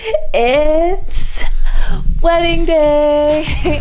It's wedding day.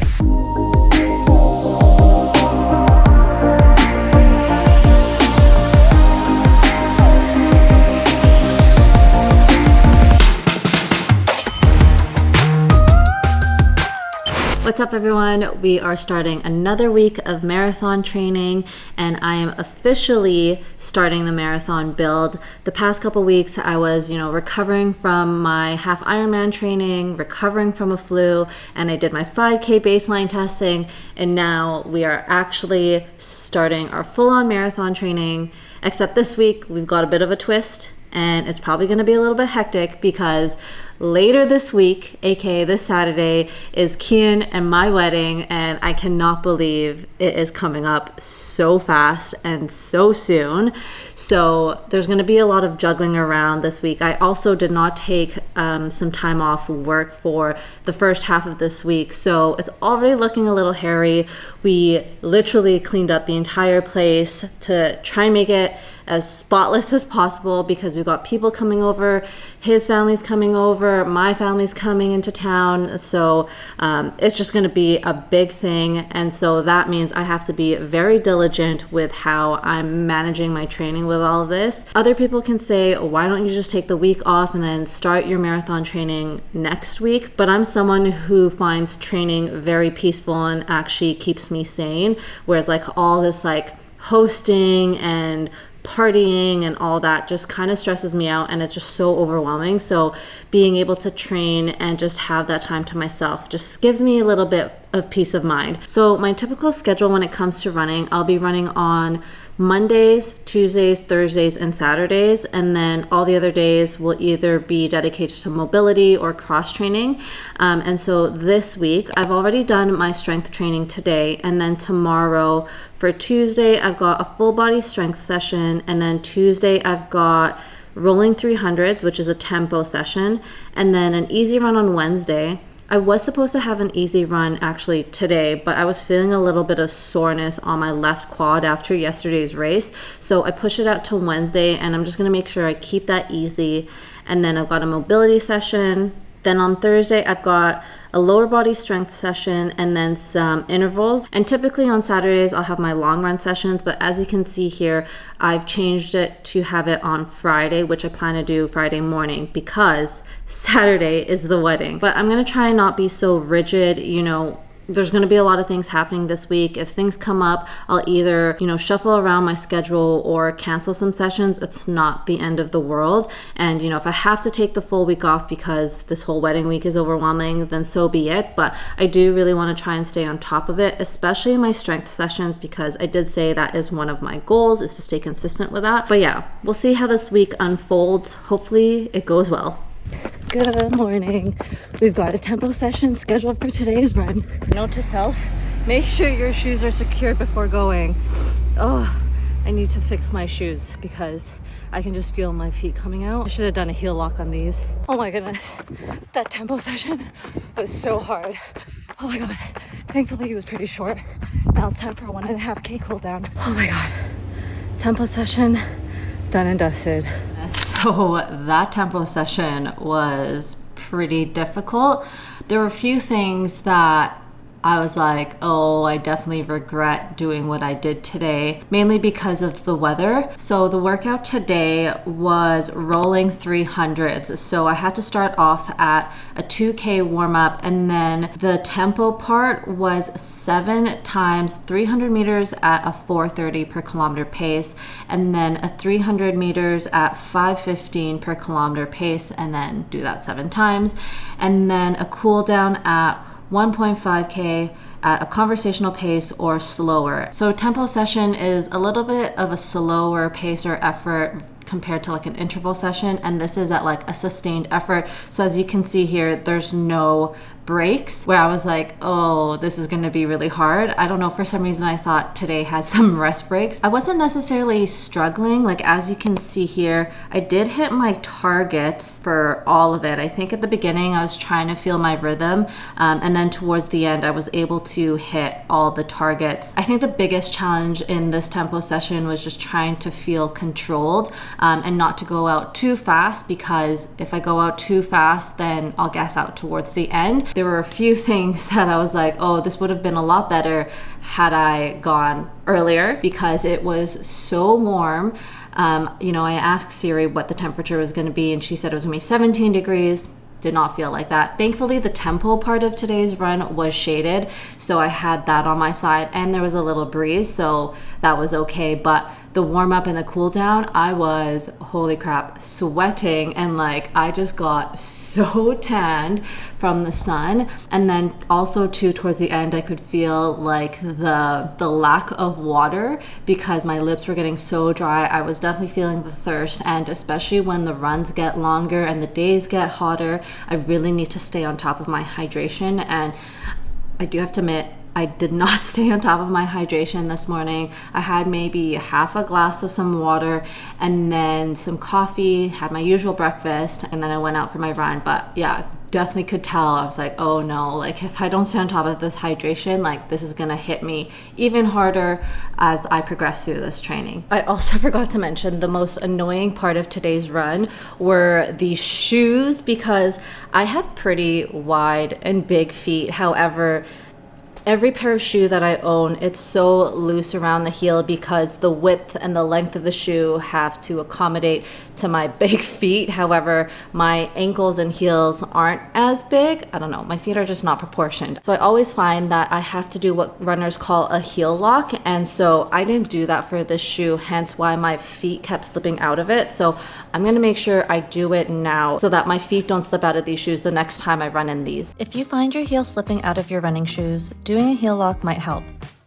What's up everyone? We are starting another week of marathon training and I am officially starting the marathon build. The past couple weeks I was, recovering from my half Ironman training, recovering from a flu, and I did my 5K baseline testing, and now we are actually starting our full-on marathon training, except this week we've got a bit of a twist and it's probably going to be a little bit hectic because later this week, aka this Saturday, is Kian and my wedding, and I cannot believe it is coming up so fast and so soon. So there's going to be a lot of juggling around this week. I also did not take some time off work for the first half of this week, so it's already looking a little hairy. We literally cleaned up the entire place to try and make it as spotless as possible because we've got people coming over, his family's coming over, my family's coming into town, so it's just going to be a big thing, and so that means I have to be very diligent with how I'm managing my training with all of this. Other people can say, why don't you just take the week off and then start your marathon training next week? But I'm someone who finds training very peaceful and actually keeps me sane, whereas all this hosting and partying and all that just kind of stresses me out, and it's just so overwhelming. So being able to train and just have that time to myself just gives me a little bit of peace of mind. So my typical schedule when it comes to running, I'll be running on Mondays, Tuesdays, Thursdays, and Saturdays, and then all the other days will either be dedicated to mobility or cross training. And so this week I've already done my strength training today, and then tomorrow for Tuesday I've got a full body strength session, and then Tuesday I've got rolling 300s, which is a tempo session, and then an easy run on Wednesday. I was supposed to have an easy run actually today, but I was feeling a little bit of soreness on my left quad after yesterday's race. So I pushed it out to Wednesday, and I'm just gonna make sure I keep that easy. And then I've got a mobility session. Then on Thursday, I've got a lower body strength session and then some intervals. And typically on Saturdays, I'll have my long run sessions, but as you can see here, I've changed it to have it on Friday, which I plan to do Friday morning because Saturday is the wedding. But I'm gonna try and not be so rigid, there's going to be a lot of things happening this week. If things come up, I'll either, shuffle around my schedule or cancel some sessions. It's not the end of the world. And, if I have to take the full week off because this whole wedding week is overwhelming, then so be it. But I do really want to try and stay on top of it, especially in my strength sessions, because I did say that is one of my goals, is to stay consistent with that. But yeah, we'll see how this week unfolds. Hopefully it goes well. Good morning. We've got a tempo session scheduled for today's run. Note to self, make sure your shoes are secured before going. Oh, I need to fix my shoes because I can just feel my feet coming out. I should have done a heel lock on these. Oh my goodness, that tempo session was so hard. Oh my god, thankfully it was pretty short. Now it's time for a 1.5K cool down. Oh my god, tempo session done and dusted. So that tempo session was pretty difficult. There were a few things that I was like, oh, I definitely regret doing what I did today, mainly because of the weather. So the workout today was rolling 300s. So I had to start off at a 2K warm up, and then the tempo part was 7 times 300 meters at a 4:30 per kilometer pace, and then a 300 meters at 5:15 per kilometer pace, and then do that 7 times. And then a cool down at 1.5K at a conversational pace or slower. So tempo session is a little bit of a slower pace or effort compared to an interval session, and this is at a sustained effort. So as you can see here, there's no breaks, where I was like, oh, this is going to be really hard. I don't know, for some reason I thought today had some rest breaks. I wasn't necessarily struggling. As you can see here, I did hit my targets for all of it. I think at the beginning I was trying to feel my rhythm, and then towards the end I was able to hit all the targets. I think the biggest challenge in this tempo session was just trying to feel controlled. and not to go out too fast, because if I go out too fast, then I'll gas out towards the end. There were a few things that I was like, oh, this would have been a lot better had I gone earlier, because it was so warm. I asked Siri what the temperature was going to be, and she said it was going to be 17 degrees. Did not feel like that. Thankfully, the tempo part of today's run was shaded, so I had that on my side, and there was a little breeze, so that was okay. But the warm up and the cool down, I was, holy crap, sweating, and like I just got so tanned from the sun. And then also too, towards the end, I could feel like the lack of water, because my lips were getting so dry. I was definitely feeling the thirst, and especially when the runs get longer and the days get hotter, I really need to stay on top of my hydration. And I do have to admit, I did not stay on top of my hydration this morning. I had maybe half a glass of some water and then some coffee, had my usual breakfast, and then I went out for my run. But yeah, definitely could tell. I was like, oh no, like if I don't stay on top of this hydration, like this is gonna hit me even harder as I progress through this training. I also forgot to mention the most annoying part of today's run were the shoes, because I have pretty wide and big feet. However, every pair of shoe that I own, it's so loose around the heel because the width and the length of the shoe have to accommodate to my big feet. However, my ankles and heels aren't as big. I don't know, my feet are just not proportioned. So I always find that I have to do what runners call a heel lock, and so I didn't do that for this shoe, hence why my feet kept slipping out of it. So I'm gonna make sure I do it now so that my feet don't slip out of these shoes the next time I run in these. If you find your heel slipping out of your running shoes, doing a heel lock might help.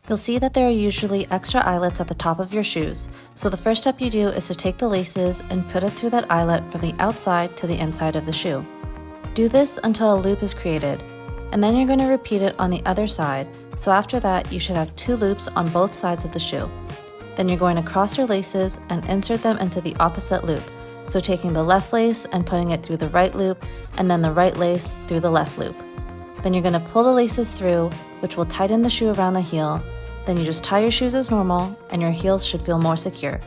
You'll see that there are usually extra eyelets at the top of your shoes, so the first step you do is to take the laces and put it through that eyelet from the outside to the inside of the shoe. Do this until a loop is created, and then you're going to repeat it on the other side, so after that you should have 2 loops on both sides of the shoe. Then you're going to cross your laces and insert them into the opposite loop, so taking the left lace and putting it through the right loop, and then the right lace through the left loop. Then you're going to pull the laces through, which will tighten the shoe around the heel. Then you just tie your shoes as normal, and your heels should feel more secure.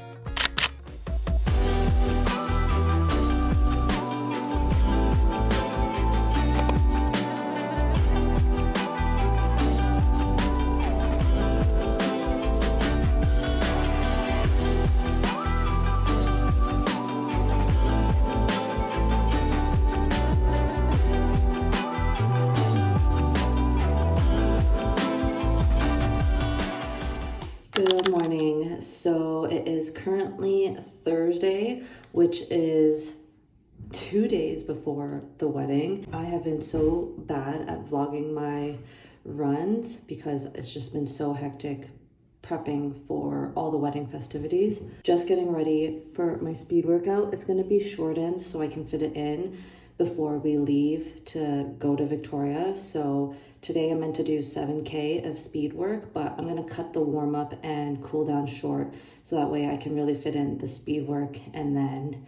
Good morning. So it is currently Thursday, which is 2 days before the wedding. I have been so bad at vlogging my runs because it's just been so hectic prepping for all the wedding festivities. Just getting ready for my speed workout. It's going to be shortened so I can fit it in before we leave to go to Victoria. So today I'm meant to do 7K of speed work, but I'm gonna cut the warm up and cool down short so that way I can really fit in the speed work and then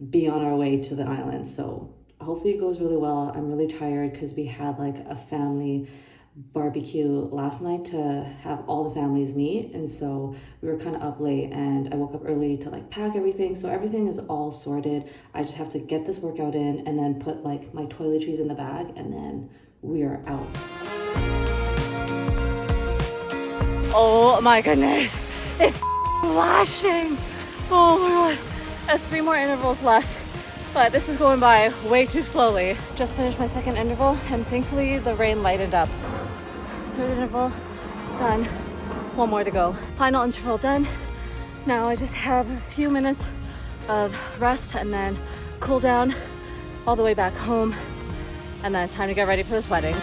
be on our way to the island. So hopefully it goes really well. I'm really tired because we had like a family barbecue last night to have all the families meet, and so we were kind of up late and I woke up early to like pack everything, so everything is all sorted. I just have to get this workout in and then put like my toiletries in the bag, and then we are out. Oh my goodness, it's flashing. Oh my god. I have 3 more intervals left, but this is going by way too slowly. Just finished my second interval and thankfully the rain lightened up. Third interval done, 1 more to go. Final interval done. Now I just have a few minutes of rest and then cool down all the way back home, and then it's time to get ready for this wedding.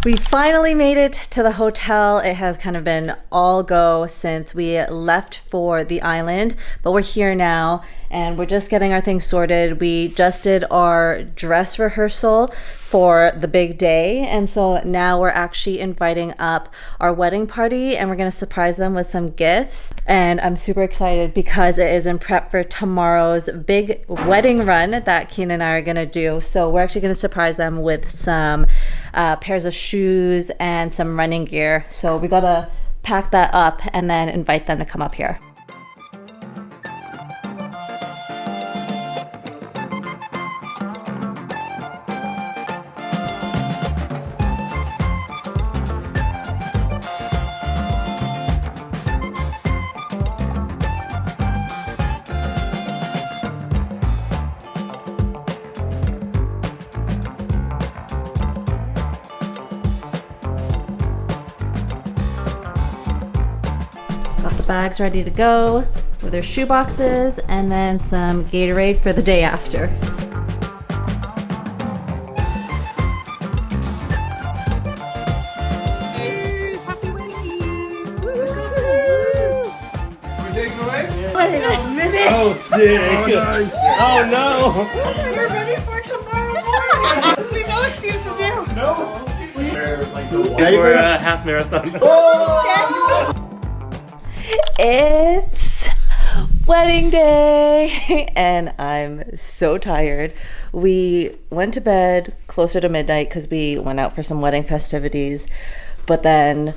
We finally made it to the hotel. It has kind of been all go since we left for the island, but we're here now and we're just getting our things sorted. We just did our dress rehearsal for the big day, and so now we're actually inviting up our wedding party and we're going to surprise them with some gifts. And I'm super excited because it is in prep for tomorrow's big wedding run that Keen and I are going to do. So we're actually going to surprise them with some pairs of shoes and some running gear. So we got to pack that up and then invite them to come up here. Got the bags ready to go with their shoe boxes and then some Gatorade for the day after. Happy wedding! We're taking away? Wait a minute! Oh, sick! Oh, nice. Oh no! You're ready for tomorrow morning! We no excuses now! No! We're a half marathon. It's wedding day and I'm so tired. We went to bed closer to midnight because we went out for some wedding festivities, but then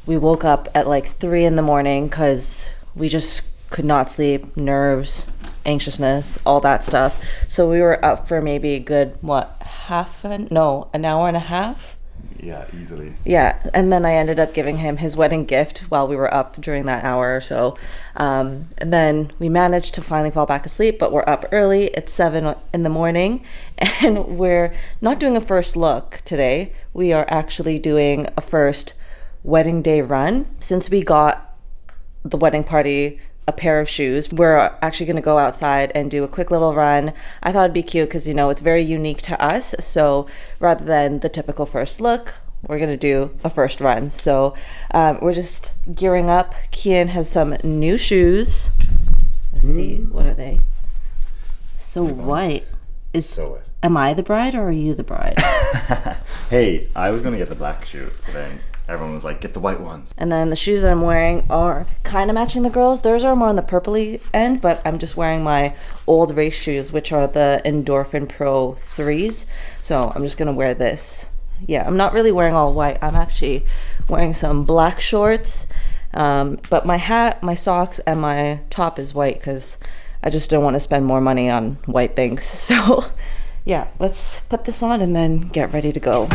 we woke up at like 3 in the morning because we just could not sleep, nerves, anxiousness, all that stuff. So we were up for maybe a good, an hour and a half? Yeah, easily. Yeah, and then I ended up giving him his wedding gift while we were up during that hour or so. And then we managed to finally fall back asleep, but we're up early. It's 7 in the morning, and we're not doing a first look today. We are actually doing a first wedding day run. Since we got the wedding party a pair of shoes, we're actually going to go outside and do a quick little run. I thought it'd be cute because, you know, it's very unique to us. So rather than the typical first look, we're going to do a first run. So we're just gearing up. Kian has some new shoes. Let's see, what are they? So white. Am I the bride or are you the bride? Hey, I was gonna get the black shoes, but then everyone was like, get the white ones. And then the shoes that I'm wearing are kind of matching the girls. Theirs are more on the purpley end, but I'm just wearing my old race shoes, which are the Endorphin Pro 3s. So I'm just gonna wear this. Yeah, I'm not really wearing all white. I'm actually wearing some black shorts. But my hat, my socks, and my top is white because I just don't want to spend more money on white things. So yeah, let's put this on and then get ready to go.